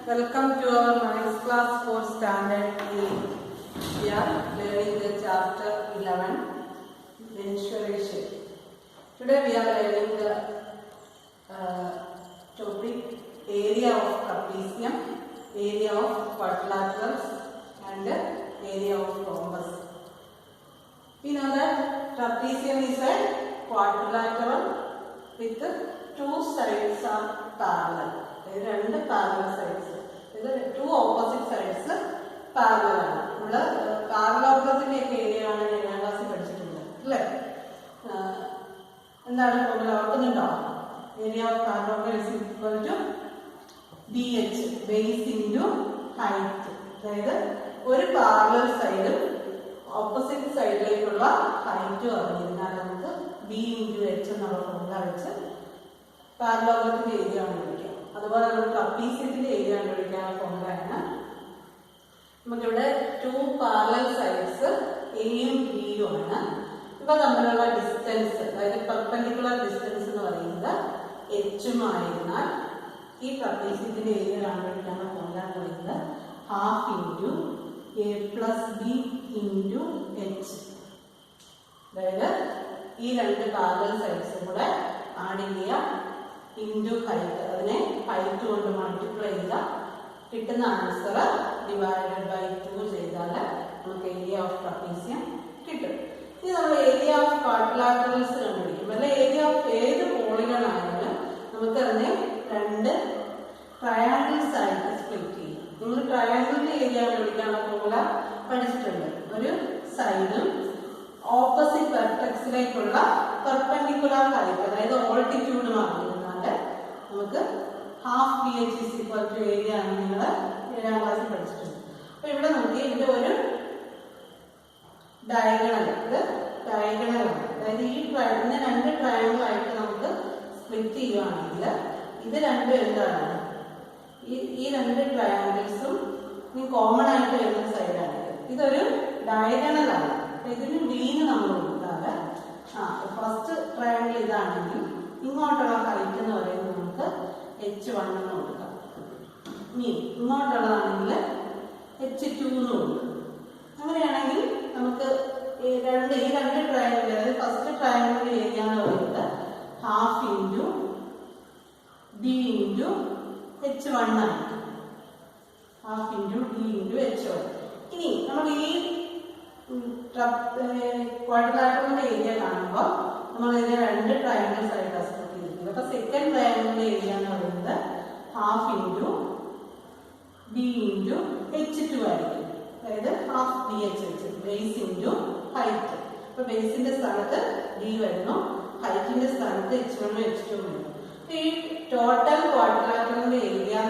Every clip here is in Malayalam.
Welcome to our nice class for standard 8. We are learning the chapter 11, mensuration. Today we are learning the topic area of trapezium, area of quadrilaterals and area of rhombus. We know that trapezium is a quadrilateral with two sides are parallel. Two parallel sides. Two opposite sides parallel. Parallelogram area area of parallelogram is equal to BH, base into height. One parallel side, opposite side height B into H parallelogram area. That's trapezium area formula. We have two parallel sides A and B. Now, distance, like perpendicular distance, H. This trapezium area formula half into A plus B into H. These two parallel sides add into height. Height to multiply the answer divided by 2 area of trapezium. This is the area of quadrilaterals. The area of polygon triangle side split. Triangle area side opposite vertex perpendicular height, altitude. Half BH is equal to area and class. So, here we have diagonal. Diagonal. That is, this triangle split. These two triangles are common side. This is a diagonal. This is a first triangle is height H1 H2 first triangle area half into D into H1 half into D into H1. Quadrilateral area triangles the second triangle area half into B into H2 half BH, base into height. So base in the start D height in the start H1 H2. Total quadrilateral area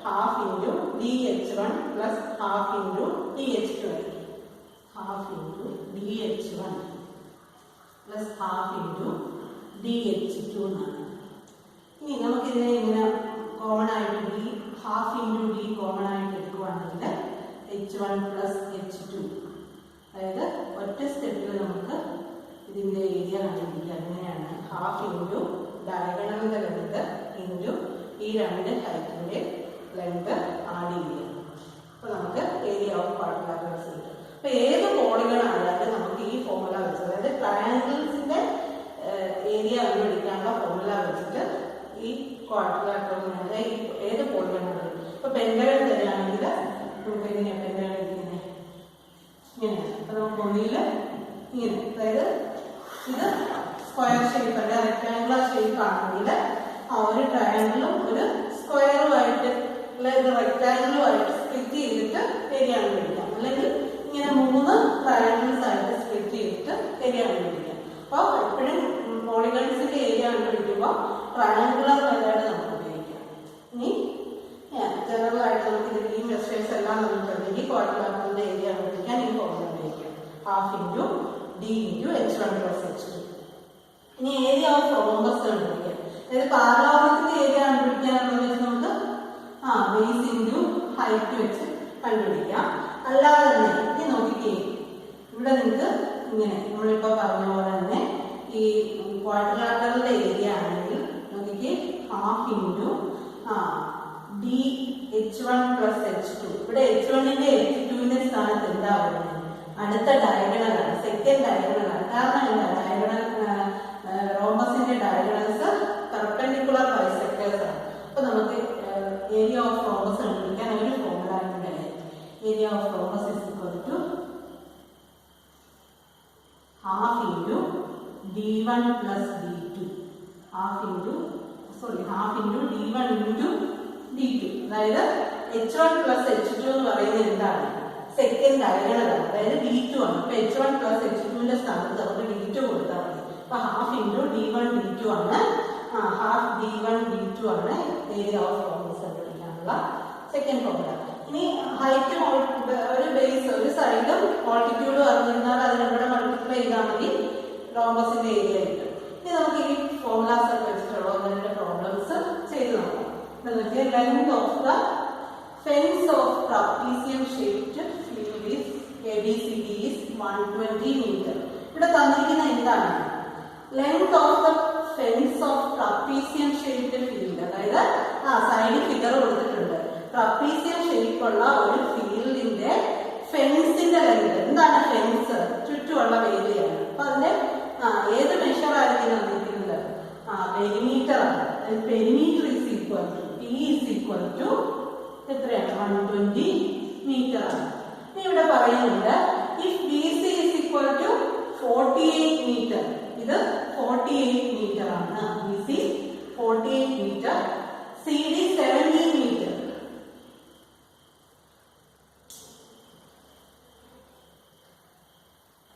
half into DH1 plus half into DH2. Half into DH1 plus half into DH2. Now, we have common D, half into D common H1 plus H2. That is, what is the area half into diagonal length into height length RDA. So, we have area of quadrilaterals. So, this polygon is formula. That triangles area formula quadrilateral polygon. So, pentagon square shape, rectangular shape triangle square rectangle split area. Triangles split area. Polygons area triangular general quadrilateral area half into D into H1 plus H2. Area of rhombus parallelogram area base into height quadrilateral area half into D H1 plus H2. ഇവിടെ H1ന്റെ H2ന്റെ സ്ഥാനത്ത് എന്താ പറയുന്നത്? അടുത്ത ഡയഗണലാണ്, സെക്കൻഡ് ഡയഗണലാണ്. കാരണം എന്താ? ഡയഗണൽ റോംബസിന്റെ ഡയഗണൽസ് പെർപെൻഡിക്കുലർ ബൈസെക്ടേഴ്സ് ആണ്. അപ്പൊ നമുക്ക് ഏരിയ ഓഫ് റോംബസ് കണ്ടുപിടിക്കാൻ ഒരു ഫോർമുല ഉണ്ടായി. Area of rhombus is equal to half into d1 plus d2. half into d1 into d2. അതായത് H1 plus H2 എന്ന് പറയുന്നത് എന്താണ്? സെക്കൻഡ് ഡയഗണലാണ്, അതായത് d2 ആണ്. അപ്പൊ H1 plus H2ന്റെ സ്ഥാനത്ത് നമുക്ക് d2 കൊടുത്താൽ മതി. അപ്പൊ half into d1 d2 ആണ്, half d1 d2 ആണ് ഏരിയ ഓഫ് റോംബസ് കണ്ടുപിടിക്കാനുള്ള സെക്കൻഡ് ഫോർമുല. ഇനി ഹൈറ്റും ഒരു ബേസ് ഒരു സൈഡും ഓൾട്ടിറ്റ്യൂഡും അറിഞ്ഞിരുന്നാൽ അതിനെ കൂടെ മൾട്ടിപ്ലൈ ചെയ്താൽ മതി, റോംബസിന്റെ ഏരിയ കിട്ടും. ഇനി നമുക്ക് ഈ ഫോർമുലാസ് ഒക്കെ വെച്ചിട്ടുള്ള ഒന്നിന്റെ പ്രോബ്ലംസ് ചെയ്ത് നോക്കാം. Length of the fence of trapezium shaped field is ABCD is 120 metre. ഇവിടെ തന്നിരിക്കുന്ന എന്താണ്? Length of the fence of trapezium shaped field. അതായത് സൈഡിൽ ഫിഗർ കൊടുത്തിട്ടുണ്ട്. ട്രപ്പീസിയം ഷേപ്പുള്ള ഒരു ഫീൽഡിന്റെ ഫെൻസിന്റെ ലെങ്ത്. എന്താണ് ഫെൻസ്? ചുറ്റുമുള്ള ഏരിയയാണ്. അപ്പൊ അതിന്റെ ഏത് മെഷർ ആയിരിക്കും തന്നിരിക്കുന്നത്? പെരിമീറ്റർ ആണ്. Perimeter is equal to P is equal to എത്രയാണ്? 120 മീറ്റർ ആണ്. ഇനി ഇവിടെ പറയുന്നുണ്ട് if BC is equal to 48 metre. ഇത് 48 മീറ്റർ ആണ്. BC 48 metre, CD 17 metre.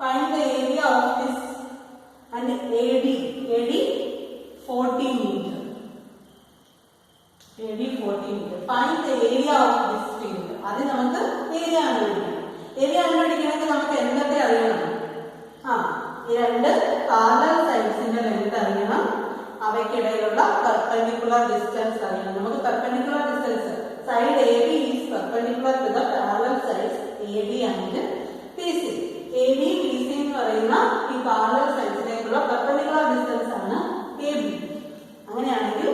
Find the area of this and AD 40 meter. AD 40 meter. Find the area of this field. അത് നമുക്ക് ഏരിയ കണ്ടുപിടിക്കണം. ഏരിയ കണ്ടുപിടിക്കണമെങ്കിൽ നമുക്ക് എന്തൊക്കെ അറിയണം? ഈ രണ്ട് പാരലൽ സൈഡ്സിന്റെ ലെങ്ത് അറിയണം, അവയ്ക്കിടയിലുള്ള പെർപെൻഡിക്കുലർ ഡിസ്റ്റൻസ് അറിയണം. നമുക്ക് perpendicular distance side AB is perpendicular to the parallel sides AD and PC. AB PC എന്ന് പറയുന്ന ഈ പാരലൽ സൈഡ്സിലേക്കുള്ള പെർപെൻഡിക്കുലർ ഡിസ്റ്റൻസ് ആണ് AB. അങ്ങനെയാണെങ്കിൽ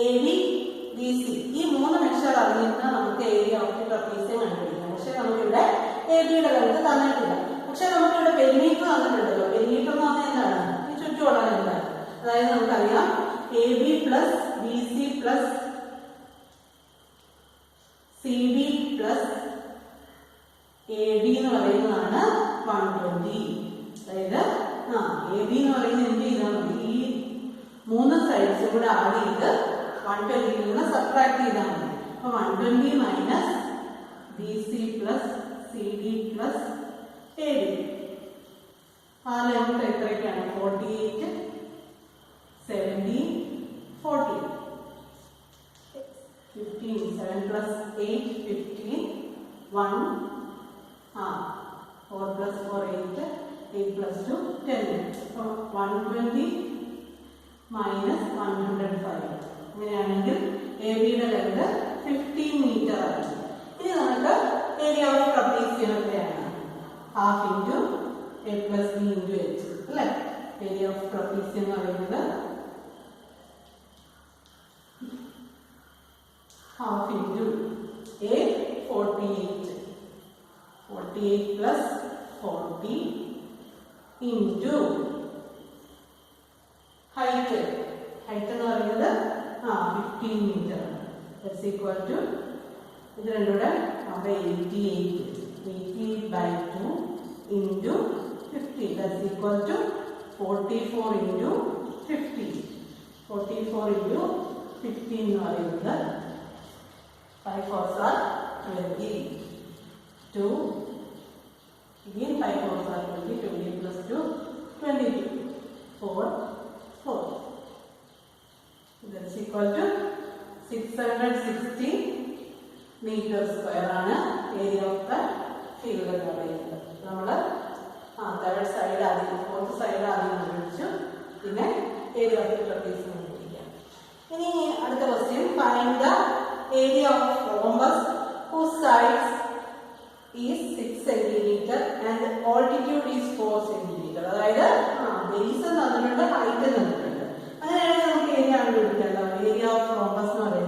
AB BC ഈ മൂന്ന് മെഷർ അറിഞ്ഞിട്ട് നമുക്ക് ഏരിയ ഓഫ് ട്രപ്പീസിയം കണ്ടുപിടിക്കാം. പക്ഷെ നമുക്കിവിടെ ABയുടെ ലെങ്ത് തന്നിട്ടില്ല. പക്ഷെ നമുക്കിവിടെ പെരിമീറ്റർ തന്നിട്ടുണ്ടല്ലോ. പെരിമീറ്റർ എന്ന് പറഞ്ഞാൽ എന്താണ്? ഈ ചുറ്റുമുള്ള ലെങ്താണ്. അതായത് നമുക്കറിയാം AB plus BC plus CD plus AD എന്ന് പറയുന്നതാണ് 120. അതായത് AB എന്ന് പറയുന്നത് എന്ത് ചെയ്താൽ മതി? ഈ മൂന്ന് സൈഡ്സും കൂടെ ആഡ് ചെയ്ത് 120 നിന്ന് സബ്ട്രാക്ട് ചെയ്താൽ മതി. അപ്പൊ 120 minus BC plus CD plus AD. ആ length എത്രയ്ക്കാണ്? 48, 17, 40, 15, 7 plus 8, 15, 1, 4 plus 4, 8, 8 plus 2, 10. So 120 minus 105. അങ്ങനെയാണെങ്കിൽ ABയുടെ ലെങ്ത് 15 മീറ്റർ ആണ്. ഇനി നമുക്ക് ഏരിയ ഓഫ് ട്രപ്പീസിയം എത്രയാണ്? Half into A plus B into H അല്ലേ? ഏരിയ ഓഫ് ട്രപ്പീസിയം എന്ന് പറയുന്നത് half into A 48 plus 40 into height എന്ന് പറയുന്നത് 15 മീറ്റർ. ദാറ്റ്സ് ഈക്വൽ ടു ഇത് രണ്ടുകൂടെ 88/2 into 50. That's equal to 44 into 50. 44 into 50 എന്ന് പറയുന്നത് 5 4s are 20. 2 again 5 4s are 20. 20 plus 2 22. 4 4. That's equal to 660 meter square ആണ് ഏരിയ ഓഫ് ദ ഫീൽഡ് എന്ന് പറയുന്നത്. നമ്മൾ തേർഡ് സൈഡ് ആദ്യം ഫോർത്ത് സൈഡ് ആദ്യം കണ്ടുപിടിച്ചു. പിന്നെ ഏരിയ ഓഫ് ദ ട്രപ്പീസിയം കണ്ടുപിടിക്കാം. ഇനി അടുത്ത question find the area of rhombus whose sides is 6 centimeter and altitude is 4 centimeter. അതായത് ബേസ് തന്നിട്ടുണ്ട്, ഹൈറ്റ് തന്നിട്ടുണ്ട്. അങ്ങനെയാണെങ്കിൽ നമുക്ക് ഏരിയ കണ്ടുപിടിക്കാം. ഏരിയ ഓഫ് റോംബസ് എന്ന് പറയുന്നത്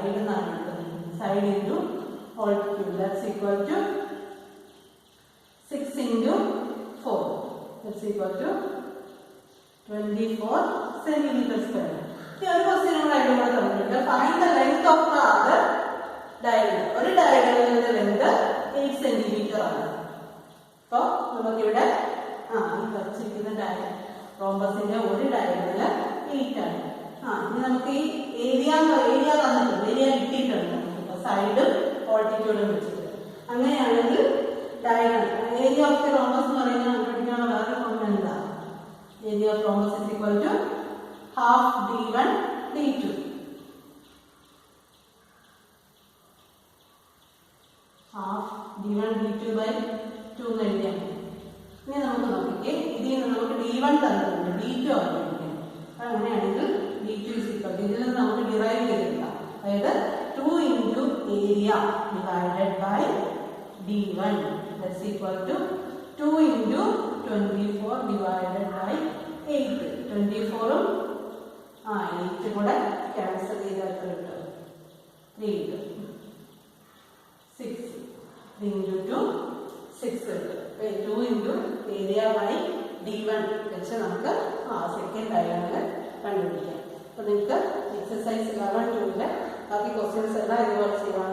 സൈഡ് എന്നാണ് എടുക്കുന്നത്. Side into altitude, that's equal to 6 into 4, that's equal to 24 centimeter square. Here question number I will complete. Find the length of the other diagonal. ഒരു ഡയഗണലിന്റെ ലെങ്ത് 8 സെന്റിമീറ്റർ ആണ്. അപ്പോൾ നമുക്കിവിടെ ഈ വരച്ചിരിക്കുന്ന റോംബസിന്റെ ഒരു ഡയഗണല് 8 ആണ്. ഇനി നമുക്ക് ഈ ഏരിയ തന്നിട്ടുണ്ട്, ഏരിയ കിട്ടിയിട്ടുണ്ട്. സൈഡും ഓൾട്ടിറ്റ്യൂഡും വെച്ചിട്ട് അങ്ങനെയാണെങ്കിൽ diagonal area of the rhombus എന്ന് പറയുന്നത് കണ്ടുപിടിക്കാനുള്ള വേറെ ഫോർമുല എന്താ? Area of rhombus is equal to half d1 d2. Half d1 d2 by 2 എന്ന് എഴുതിയാൽ മതി. ഇനി നമുക്ക് നോക്കിക്കേ, ഇതിൽ നിന്ന് നമുക്ക് d1 തന്നിട്ടുണ്ട്, d2 ആണ് പഠിക്കുന്നത്. അങ്ങനെയാണെങ്കിൽ d2 is equal to ഇതിൽ നിന്ന് നമുക്ക് ഡിറൈവ് ചെയ്തെടുക്കാം. അതായത് 2 into area divided by d1, that's equal to 2 into 24 divided by 8. 24 8 കൂടെ ക്യാൻസൽ ചെയ്താൽ കിട്ടും 3 6 3 into 2 6 2 into area by d1 വെച്ച് നമുക്ക് സെക്കൻഡ് ഡയഗണൽ കണ്ടുപിടിക്കാം. അപ്പോൾ നിങ്ങൾക്ക് എക്സസൈസ് 11 2 ബാക്കി ക്വസ്റ്റ്യൻസ് എല്ലാം ഇതുപോലെ ചെയ്യാം.